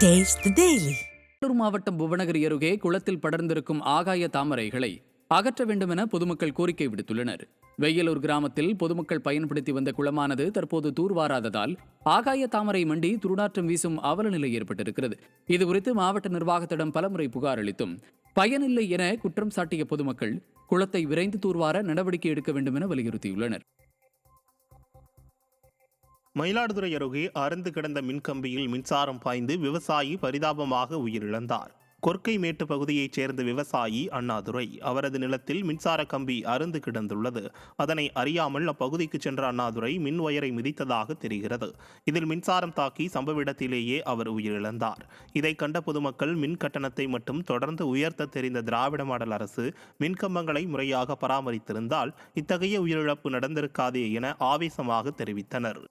Taste the Daily. Cuddalore மாவட்டம் புவனகிரி அருகே குளத்தில் படர்ந்திருக்கும் ஆகாய தாமரைகளை அகற்ற வேண்டும் என பொதுமக்கள் கோரிக்கை விடுத்துள்ளனர். வெய்யலூர் கிராமத்தில் பொதுமக்கள் பயன்படுத்தி வந்த குளமானது தற்போது தூர்வாராததால் ஆகாய தாமரை மண்டி துர்நாற்றம் வீசும் அவல நிலை ஏற்பட்டிருக்கிறது. இதுகுறித்து மாவட்ட நிர்வாகத்திடம் பலமுறை புகார் அளித்தும் பயனில்லை என குற்றம் சாட்டிய பொதுமக்கள் குளத்தை விரைந்து தூர்வார நடவடிக்கை எடுக்க வேண்டும் என வலியுறுத்தியுள்ளனர். மயிலாடுதுறை அருகே அறுந்து கிடந்த மின்கம்பியில் மின்சாரம் பாய்ந்து விவசாயி பரிதாபமாக உயிரிழந்தார். கொர்க்கை மேட்டு பகுதியைச் சேர்ந்த விவசாயி அண்ணாதுரை. அவரது நிலத்தில் மின்சார கம்பி அறுந்து கிடந்துள்ளது. அதனை அறியாமல் அப்பகுதிக்கு சென்ற அண்ணாதுரை மின் ஒயரை மிதித்ததாக தெரிகிறது. இதில் மின்சாரம் தாக்கி சம்பவ இடத்திலேயே அவர் உயிரிழந்தார். இதை கண்ட பொதுமக்கள் மின் கட்டணத்தை மட்டும் தொடர்ந்து உயர்த்த தெரிந்த திராவிட மாடல் அரசு மின்கம்பங்களை முறையாக பராமரித்திருந்தால் இத்தகைய உயிரிழப்பு நடந்திருக்காதே என ஆவேசமாக தெரிவித்தனர்.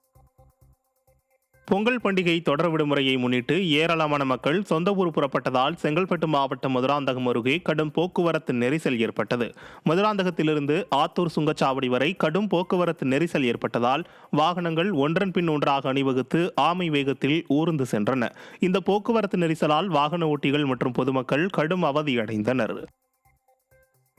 பொங்கல் பண்டிகை தொடர் விடுமுறையை முன்னிட்டு ஏராளமான மக்கள் சொந்த ஊர் புறப்பட்டதால் செங்கல்பட்டு மாவட்டம் மதுராந்தகம் அருகே கடும் போக்குவரத்து நெரிசல் ஏற்பட்டது. மதுராந்தகத்திலிருந்து ஆத்தூர் சுங்கச்சாவடி வரை கடும் போக்குவரத்து நெரிசல் ஏற்பட்டதால் வாகனங்கள் ஒன்றன் பின் ஒன்றாக அணிவகுத்து ஆமை வேகத்தில் ஊர்ந்து சென்றன. இந்த போக்குவரத்து நெரிசலால் வாகன ஓட்டிகள் மற்றும் பொதுமக்கள் கடும் அவதியடைந்தனர்.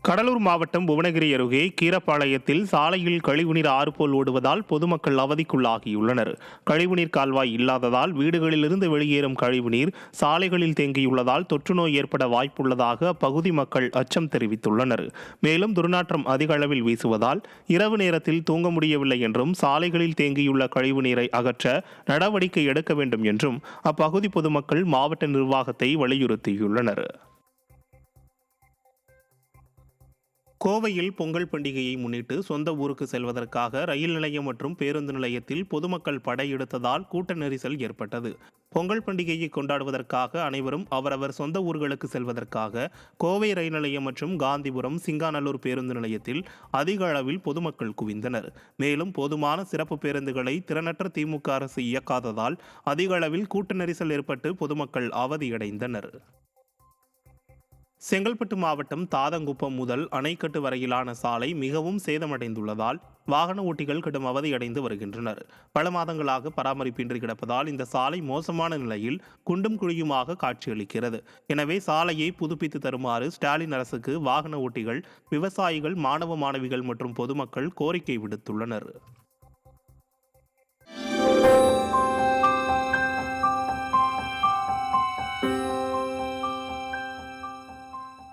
கடலூர் மாவட்டம் புவனகிரி அருகே கீரப்பாளையத்தில் சாலையில் கழிவுநீர் ஆறு போல் ஓடுவதால் பொதுமக்கள் அவதிக்குள்ளாகியுள்ளனர். கழிவுநீர் கால்வாய் இல்லாததால் வீடுகளிலிருந்து வெளியேறும் கழிவுநீர் சாலைகளில் தேங்கியுள்ளதால் தொற்றுநோய் ஏற்பட வாய்ப்புள்ளதாக அப்பகுதி மக்கள் அச்சம் தெரிவித்துள்ளனர். மேலும் துர்நாற்றம் அதிக அளவில் வீசுவதால் இரவு நேரத்தில் தூங்க முடியவில்லை என்றும் சாலைகளில் தேங்கியுள்ள கழிவுநீரை அகற்ற நடவடிக்கை எடுக்க வேண்டும் என்றும் அப்பகுதி பொதுமக்கள் மாவட்ட நிர்வாகத்தை வலியுறுத்தியுள்ளனர். கோவையில் பொங்கல் பண்டிகையை முன்னிட்டு சொந்த ஊருக்கு செல்வதற்காக ரயில் நிலையம் மற்றும் பேருந்து நிலையத்தில் பொதுமக்கள் படையெடுத்ததால் கூட்ட நெரிசல் ஏற்பட்டது. பொங்கல் பண்டிகையை கொண்டாடுவதற்காக அனைவரும் அவரவர் சொந்த ஊர்களுக்கு செல்வதற்காக கோவை ரயில் நிலையம் மற்றும் காந்திபுரம் சிங்காநல்லூர் பேருந்து நிலையத்தில் அதிக அளவில் பொதுமக்கள் குவிந்தனர். மேலும் போதுமான சிறப்பு பேருந்துகளை திறனற்ற திமுக அரசு இயக்காததால் அதிக அளவில் கூட்ட நெரிசல் ஏற்பட்டு பொதுமக்கள் அவதியடைந்தனர். செங்கல்பட்டு மாவட்டம் தாதங்குப்பம் முதல் அணைக்கட்டு வரையிலான சாலை மிகவும் சேதமடைந்துள்ளதால் வாகன ஓட்டிகள் கடும் அவதியடைந்து வருகின்றனர். பல மாதங்களாக பராமரிப்பின்றி கிடப்பதால் இந்த சாலை மோசமான நிலையில் குண்டும் குழியுமாக காட்சியளிக்கிறது. எனவே சாலையை புதுப்பித்து தருமாறு ஸ்டாலின் அரசுக்கு வாகன ஓட்டிகள், விவசாயிகள், மாணவ மாணவிகள் மற்றும் பொதுமக்கள் கோரிக்கை விடுத்துள்ளனர்.